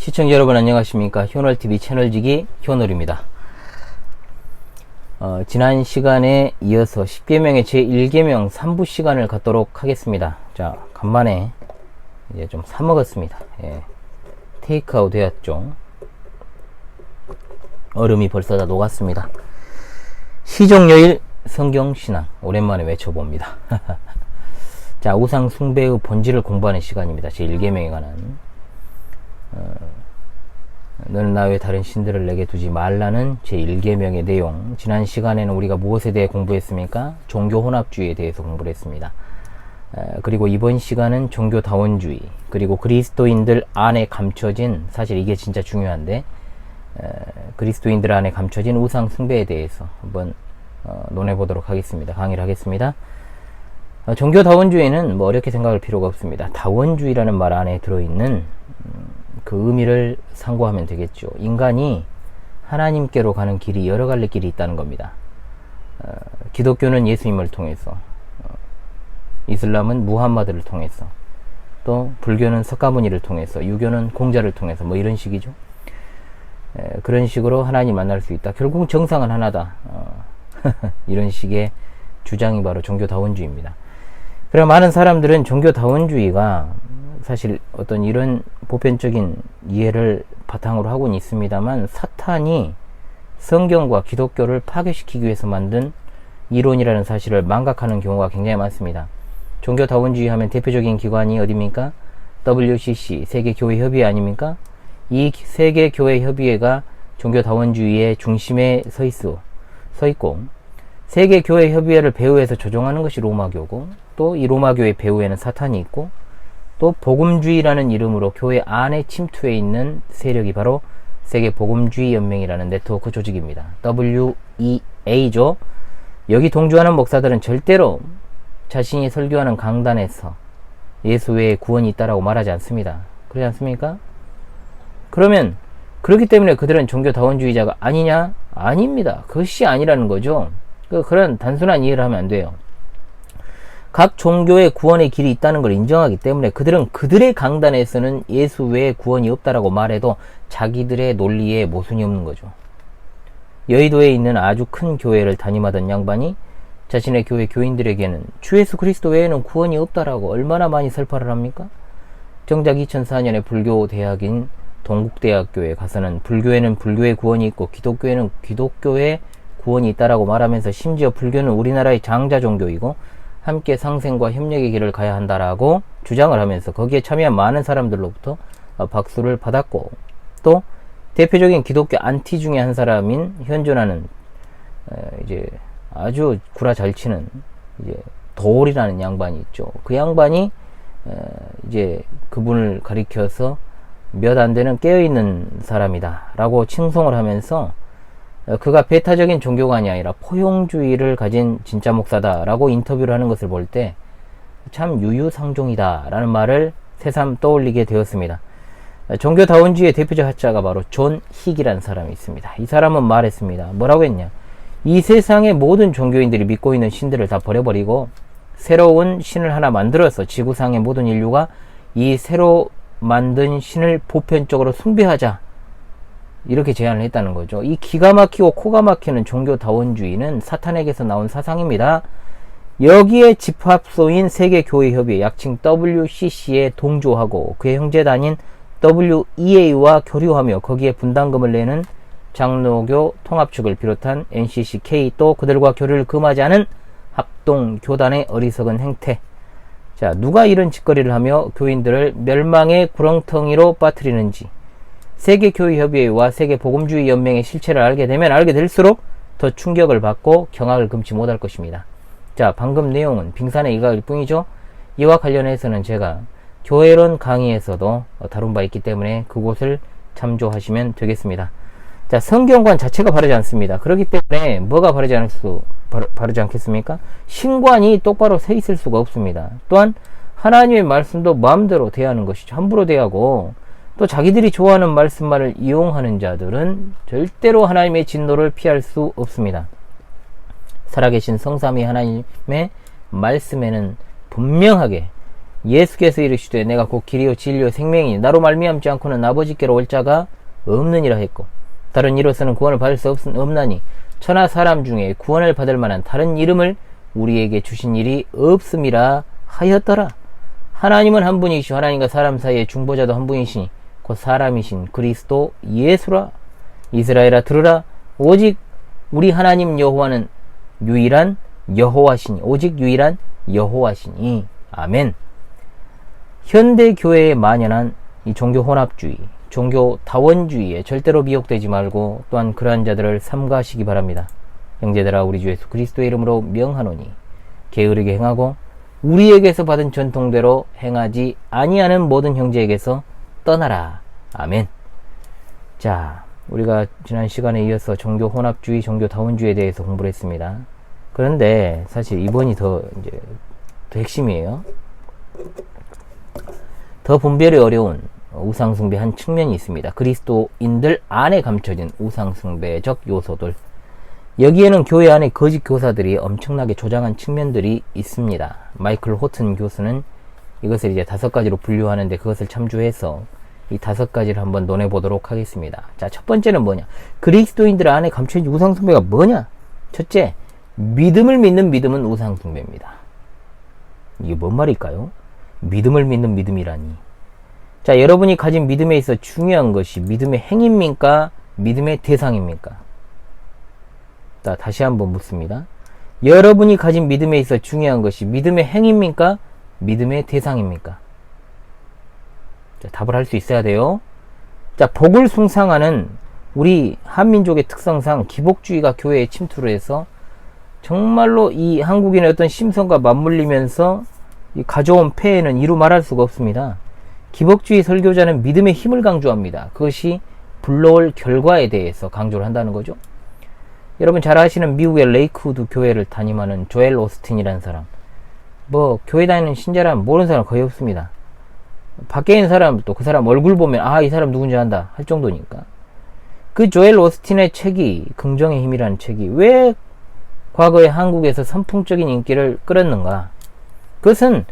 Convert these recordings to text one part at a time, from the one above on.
시청자 여러분 안녕하십니까. 효널TV 채널지기 효널입니다. 지난 시간에 이어서 10계명의 제1계명 3부 시간을 갖도록 하겠습니다. 자, 간만에 이제 좀 사먹었습니다. 예. 테이크아웃 되었죠. 얼음이 벌써 다 녹았습니다. 시종요일 성경신앙 오랜만에 외쳐봅니다. 자, 우상 숭배의 본질을 공부하는 시간입니다. 제1계명에 관한 너는 나 외에 다른 신들을 내게 두지 말라는 제1계명의 내용. 지난 시간에는 우리가 무엇에 대해 공부했습니까? 종교 혼합주의에 대해서 공부를 했습니다. 그리고 이번 시간은 종교다원주의, 그리고 그리스도인들 안에 감춰진, 사실 이게 진짜 중요한데, 그리스도인들 안에 감춰진 우상 숭배에 대해서 한번 논해보도록 하겠습니다. 강의를 하겠습니다. 종교다원주의는 뭐 어렵게 생각할 필요가 없습니다. 다원주의라는 말 안에 들어있는 그 의미를 상고하면 되겠죠. 인간이 하나님께로 가는 길이 여러 갈래 길이 있다는 겁니다. 기독교는 예수님을 통해서, 이슬람은 무함마드를 통해서, 또 불교는 석가모니를 통해서, 유교는 공자를 통해서, 뭐 이런 식이죠. 그런 식으로 하나님 만날 수 있다. 결국 정상은 하나다. 이런 식의 주장이 바로 종교다원주의입니다. 그럼 많은 사람들은 종교다원주의가 사실 어떤 이런 보편적인 이해를 바탕으로 하고는 있습니다만, 사탄이 성경과 기독교를 파괴시키기 위해서 만든 이론이라는 사실을 망각하는 경우가 굉장히 많습니다. 종교다원주의 하면 대표적인 기관이 어디입니까? WCC, 세계교회협의회 아닙니까? 이 세계교회협의회가 종교다원주의의 중심에 서 있고, 세계교회협의회를 배후에서 조종하는 것이 로마교고, 또 이 로마교의 배후에는 사탄이 있고, 또 복음주의라는 이름으로 교회 안에 침투해 있는 세력이 바로 세계복음주의연맹이라는 네트워크 조직입니다. WEA죠. 여기 동조하는 목사들은 절대로 자신이 설교하는 강단에서 예수 외에 구원이 있다라고 말하지 않습니다. 그렇지 않습니까? 그러면 그렇기 때문에 그들은 종교다원주의자가 아니냐? 아닙니다. 그것이 아니라는 거죠. 그런 단순한 이해를 하면 안 돼요. 각 종교의 구원의 길이 있다는 걸 인정하기 때문에 그들은 그들의 강단에서는 예수 외에 구원이 없다라고 말해도 자기들의 논리에 모순이 없는 거죠. 여의도에 있는 아주 큰 교회를 담임하던 양반이 자신의 교회 교인들에게는 주 예수 그리스도 외에는 구원이 없다라고 얼마나 많이 설파를 합니까? 정작 2004년에 불교 대학인 동국대학교에 가서는 불교에는 불교의 구원이 있고 기독교에는 기독교의 구원이 있다라고 말하면서, 심지어 불교는 우리나라의 장자 종교이고 함께 상생과 협력의 길을 가야 한다라고 주장을 하면서 거기에 참여한 많은 사람들로부터 박수를 받았고, 또 대표적인 기독교 안티 중에 한 사람인 현존하는 이제 아주 구라 잘 치는 이제 도올이라는 양반이 있죠. 그 양반이 이제 그분을 가리켜서 몇 안 되는 깨어있는 사람이다 라고 칭송을 하면서 그가 배타적인 종교관이 아니라 포용주의를 가진 진짜 목사다 라고 인터뷰를 하는 것을 볼 때 참 유유상종이다 라는 말을 새삼 떠올리게 되었습니다. 종교다원주의의 대표적 학자가 바로 존 힉이라는 사람이 있습니다. 이 사람은 말했습니다. 뭐라고 했냐? 이 세상의 모든 종교인들이 믿고 있는 신들을 다 버려버리고 새로운 신을 하나 만들어서 지구상의 모든 인류가 이 새로 만든 신을 보편적으로 숭배하자, 이렇게 제안을 했다는 거죠. 이 기가 막히고 코가 막히는 종교다원주의는 사탄에게서 나온 사상입니다. 여기에 집합소인 세계교회협의회, 약칭 WCC에 동조하고 그의 형제단인 WEA와 교류하며 거기에 분담금을 내는 장로교 통합측을 비롯한 NCCK, 또 그들과 교류를 금하지 않은 합동교단의 어리석은 행태. 자, 누가 이런 짓거리를 하며 교인들을 멸망의 구렁텅이로 빠뜨리는지 세계교회협의회와 세계복음주의연맹의 실체를 알게 되면 알게 될수록 더 충격을 받고 경악을 금치 못할 것입니다. 자, 방금 내용은 빙산의 일각일 뿐이죠. 이와 관련해서는 제가 교회론 강의에서도 다룬 바 있기 때문에 그곳을 참조하시면 되겠습니다. 자, 성경관 자체가 바르지 않습니다. 그렇기 때문에 뭐가 바르지 않겠습니까? 신관이 똑바로 서 있을 수가 없습니다. 또한 하나님의 말씀도 마음대로 대하는 것이죠. 함부로 대하고, 또 자기들이 좋아하는 말씀만을 이용하는 자들은 절대로 하나님의 진노를 피할 수 없습니다. 살아계신 성삼위 하나님의 말씀에는 분명하게 예수께서 이르시되 내가 곧 길이요 진리요 생명이니 나로 말미암지 않고는 아버지께로 올 자가 없느니라 했고 다른 이로서는 구원을 받을 수 없나니 천하 사람 중에 구원을 받을 만한 다른 이름을 우리에게 주신 일이 없음이라 하였더라. 하나님은 한 분이시오 하나님과 사람 사이에 중보자도 한 분이시니 곧 사람이신 그리스도 예수라. 이스라엘아 들으라. 오직 우리 하나님 여호와는 유일한 여호와시니 오직 유일한 여호와시니. 아멘. 현대 교회에 만연한 이 종교 혼합주의, 종교 다원주의에 절대로 미혹되지 말고 또한 그러한 자들을 삼가하시기 바랍니다. 형제들아 우리 주 예수 그리스도의 이름으로 명하노니 게으르게 행하고 우리에게서 받은 전통대로 행하지 아니하는 모든 형제에게서 떠나라. 아멘. 자, 우리가 지난 시간에 이어서 종교 혼합주의, 종교 다원주의에 대해서 공부를 했습니다. 그런데 사실 이번이 더 핵심이에요. 더 분별이 어려운 우상숭배 한 측면이 있습니다. 그리스도인들 안에 감춰진 우상숭배적 요소들. 여기에는 교회 안에 거짓 교사들이 엄청나게 조장한 측면들이 있습니다. 마이클 호튼 교수는 이것을 이제 5가지로 분류하는데 그것을 참조해서 이 5가지를 한번 논해보도록 하겠습니다. 자, 첫 번째는 뭐냐? 그리스도인들 안에 감춰진 우상숭배가 뭐냐? 첫째, 믿음을 믿는 믿음은 우상숭배입니다. 이게 뭔 말일까요? 믿음을 믿는 믿음이라니. 자, 여러분이 가진 믿음에 있어 중요한 것이 믿음의 행위입니까? 믿음의 대상입니까? 자, 다시 한번 묻습니다. 여러분이 가진 믿음에 있어 중요한 것이 믿음의 행위입니까? 믿음의 대상입니까? 자, 답을 할 수 있어야 돼요. 자, 복을 숭상하는 우리 한민족의 특성상 기복주의가 교회에 침투를 해서 정말로 이 한국인의 어떤 심성과 맞물리면서 가져온 폐해는 이루 말할 수가 없습니다. 기복주의 설교자는 믿음의 힘을 강조합니다. 그것이 불러올 결과에 대해서 강조를 한다는 거죠. 여러분 잘 아시는 미국의 레이크우드 교회를 담임하는 조엘 오스틴이라는 사람, 교회 다니는 신자라면 모르는 사람 거의 없습니다. 밖에 있는 사람도 그 사람 얼굴 보면 이 사람 누군지 안다 할 정도니까. 그 조엘 오스틴의 책이 긍정의 힘이라는 책이 왜 과거에 한국에서 선풍적인 인기를 끌었는가? 그것은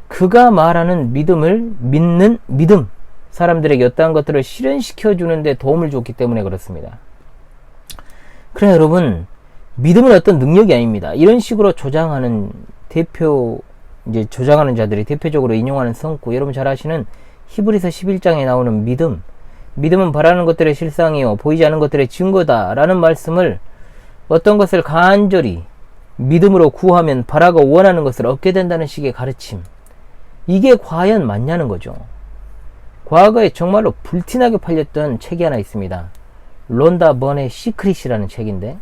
그가 말하는 믿음을 믿는 믿음, 사람들에게 어떠한 것들을 실현시켜 주는데 도움을 줬기 때문에 그렇습니다. 그래 여러분, 믿음은 어떤 능력이 아닙니다. 이런 식으로 조장하는 조장하는 자들이 대표적으로 인용하는 성구, 여러분 잘 아시는 히브리서 11장에 나오는 믿음은 바라는 것들의 실상이요 보이지 않는 것들의 증거다 라는 말씀을 어떤 것을 간절히 믿음으로 구하면 바라고 원하는 것을 얻게 된다는 식의 가르침, 이게 과연 맞냐는 거죠. 과거에 정말로 불티나게 팔렸던 책이 하나 있습니다. 론다 번의 시크릿이라는 책인데,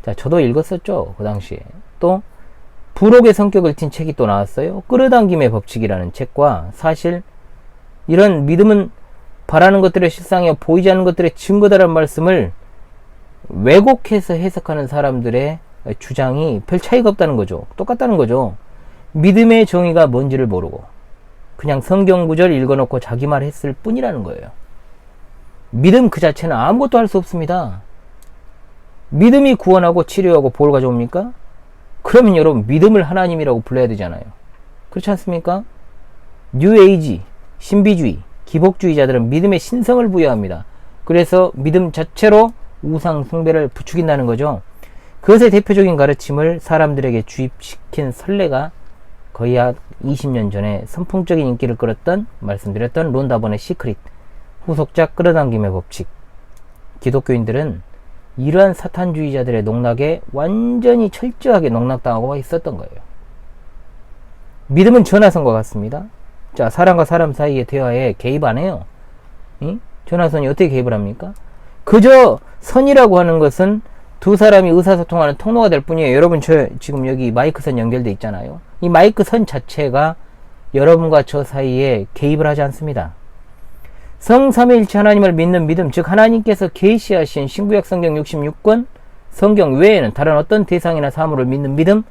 자, 저도 읽었었죠, 그 당시에. 또 부록의 성격을 띤 책이 또 나왔어요. 끌어당김의 법칙이라는 책과, 사실 이런 믿음은 바라는 것들의 실상이요 보이지 않는 것들의 증거다라는 말씀을 왜곡해서 해석하는 사람들의 주장이 별 차이가 없다는 거죠. 똑같다는 거죠. 믿음의 정의가 뭔지를 모르고 그냥 성경 구절 읽어놓고 자기 말 했을 뿐이라는 거예요. 믿음 그 자체는 아무것도 할 수 없습니다. 믿음이 구원하고 치료하고 복을 가져옵니까? 그러면 여러분 믿음을 하나님이라고 불러야 되잖아요. 그렇지 않습니까? 뉴에이지, 신비주의, 기복주의자들은 믿음의 신성을 부여합니다. 그래서 믿음 자체로 우상 숭배를 부추긴다는 거죠. 그것의 대표적인 가르침을 사람들에게 주입시킨 선례가 거의 약 20년 전에 선풍적인 인기를 끌었던, 말씀드렸던 론다 번의 시크릿, 후속작 끌어당김의 법칙. 기독교인들은 이러한 사탄주의자들의 농락에 완전히 철저하게 농락당하고 있었던 거예요. 믿음은 전화선과 같습니다. 자, 사람과 사람 사이의 대화에 개입 안 해요. 전화선이 어떻게 개입을 합니까? 그저 선이라고 하는 것은 두 사람이 의사소통하는 통로가 될 뿐이에요. 여러분, 저 지금 여기 마이크 선 연결돼 있잖아요. 이 마이크 선 자체가 여러분과 저 사이에 개입을 하지 않습니다. 성삼위일체 하나님을 믿는 믿음, 즉 하나님께서 계시하신 신구약 성경 66권 성경 외에는 다른 어떤 대상이나 사물을 믿는 믿음,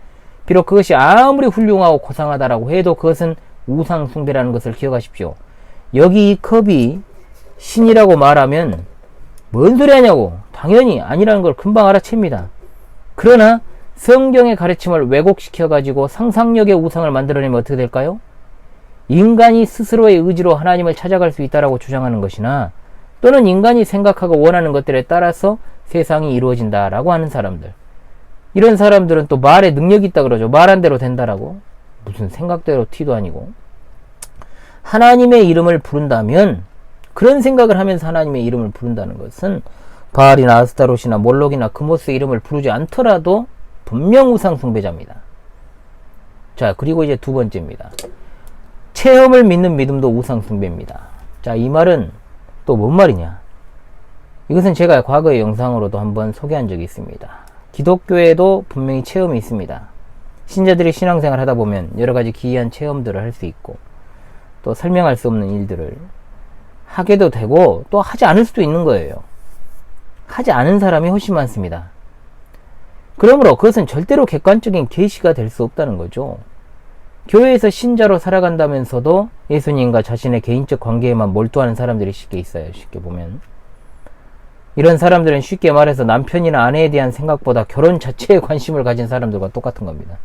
비록 그것이 아무리 훌륭하고 고상하다라고 해도 그것은 우상 숭배라는 것을 기억하십시오. 여기 이 컵이 신이라고 말하면 뭔 소리 하냐고, 당연히 아니라는 걸 금방 알아챕니다. 그러나 성경의 가르침을 왜곡시켜 가지고 상상력의 우상을 만들어내면 어떻게 될까요? 인간이 스스로의 의지로 하나님을 찾아갈 수 있다라고 주장하는 것이나 또는 인간이 생각하고 원하는 것들에 따라서 세상이 이루어진다라고 하는 사람들, 이런 사람들은 또 말에 능력이 있다 그러죠. 말한 대로 된다라고. 무슨 생각대로 티도 아니고. 하나님의 이름을 부른다면, 그런 생각을 하면서 하나님의 이름을 부른다는 것은 바알이나 아스타롯이나 몰록이나 그모스의 이름을 부르지 않더라도 분명 우상 숭배자입니다. 자, 그리고 이제 두 번째입니다. 체험을 믿는 믿음도 우상 숭배입니다. 자, 이 말은 또 뭔 말이냐? 이것은 제가 과거의 영상으로도 한번 소개한 적이 있습니다. 기독교에도 분명히 체험이 있습니다. 신자들이 신앙생활 하다 보면 여러 가지 기이한 체험들을 할 수 있고, 또 설명할 수 없는 일들을 하게도 되고, 또 하지 않을 수도 있는 거예요. 하지 않은 사람이 훨씬 많습니다. 그러므로 그것은 절대로 객관적인 계시가 될 수 없다는 거죠. 교회에서 신자로 살아간다면서도 예수님과 자신의 개인적 관계에만 몰두하는 사람들이 쉽게 있어요. 쉽게 보면. 이런 사람들은 쉽게 말해서 남편이나 아내에 대한 생각보다 결혼 자체에 관심을 가진 사람들과 똑같은 겁니다.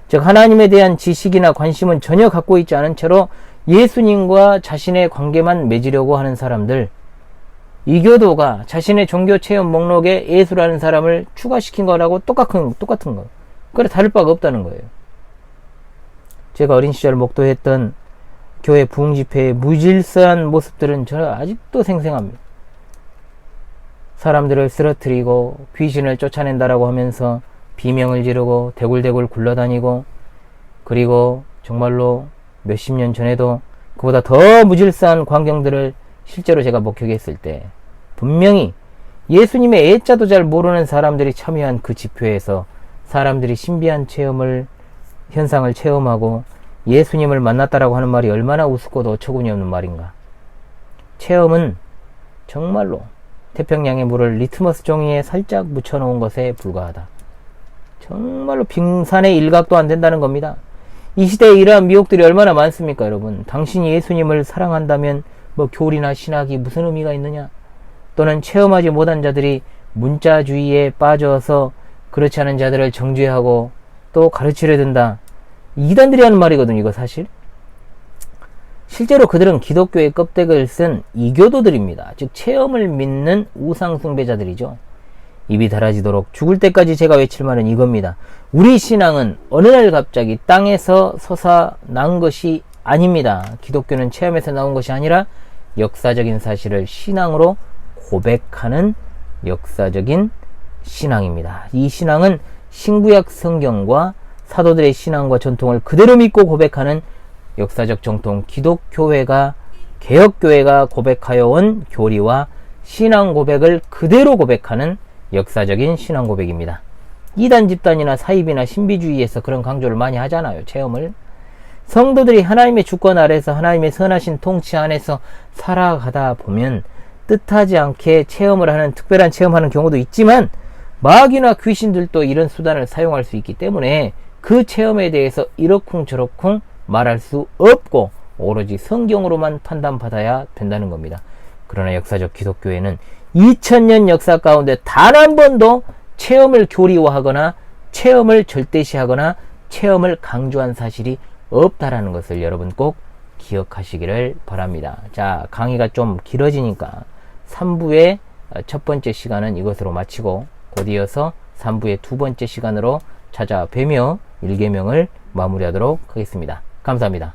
즉, 하나님에 대한 지식이나 관심은 전혀 갖고 있지 않은 채로 예수님과 자신의 관계만 맺으려고 하는 사람들, 이교도가 자신의 종교 체험 목록에 예수라는 사람을 추가시킨 거라고 똑같은 거. 그래, 다를 바가 없다는 거예요. 제가 어린 시절 목도했던 교회 부흥 집회의 무질서한 모습들은 저는 아직도 생생합니다. 사람들을 쓰러뜨리고 귀신을 쫓아낸다라고 하면서 비명을 지르고 대굴대굴 굴러다니고, 그리고 정말로 몇십 년 전에도 그보다 더 무질서한 광경들을 실제로 제가 목격했을 때 분명히 예수님의 애자도 잘 모르는 사람들이 참여한 그 집회에서 사람들이 신비한 현상을 체험하고 예수님을 만났다라고 하는 말이 얼마나 우습고도 어처구니 없는 말인가. 체험은 정말로 태평양의 물을 리트머스 종이에 살짝 묻혀놓은 것에 불과하다. 정말로 빙산의 일각도 안 된다는 겁니다. 이 시대에 이러한 미혹들이 얼마나 많습니까, 여러분? 당신이 예수님을 사랑한다면 뭐 교리나 신학이 무슨 의미가 있느냐? 또는 체험하지 못한 자들이 문자주의에 빠져서 그렇지 않은 자들을 정죄하고 또 가르치려 든다. 이단들이 하는 말이거든요, 이거 사실. 실제로 그들은 기독교의 껍데기를 쓴 이교도들입니다. 즉 체험을 믿는 우상 숭배자들이죠. 입이 닳아지도록 죽을 때까지 제가 외칠 말은 이겁니다. 우리 신앙은 어느 날 갑자기 땅에서 솟아난 것이 아닙니다. 기독교는 체험에서 나온 것이 아니라 역사적인 사실을 신앙으로 고백하는 역사적인 신앙입니다. 이 신앙은 신구약 성경과 사도들의 신앙과 전통을 그대로 믿고 고백하는 역사적 정통, 기독교회가, 개혁교회가 고백하여 온 교리와 신앙 고백을 그대로 고백하는 역사적인 신앙 고백입니다. 이단 집단이나 사입이나 신비주의에서 그런 강조를 많이 하잖아요. 체험을. 성도들이 하나님의 주권 아래서 하나님의 선하신 통치 안에서 살아가다 보면 뜻하지 않게 체험을 하는, 특별한 체험하는 경우도 있지만 마귀나 귀신들도 이런 수단을 사용할 수 있기 때문에 그 체험에 대해서 이러쿵저러쿵 말할 수 없고 오로지 성경으로만 판단받아야 된다는 겁니다. 그러나 역사적 기독교회는 2000년 역사 가운데 단 한 번도 체험을 교리화하거나 체험을 절대시하거나 체험을 강조한 사실이 없다라는 것을 여러분 꼭 기억하시기를 바랍니다. 자, 강의가 좀 길어지니까 3부의 첫 번째 시간은 이것으로 마치고 곧 이어서 3부의 두 번째 시간으로 찾아뵈며 일계명을 마무리하도록 하겠습니다. 감사합니다.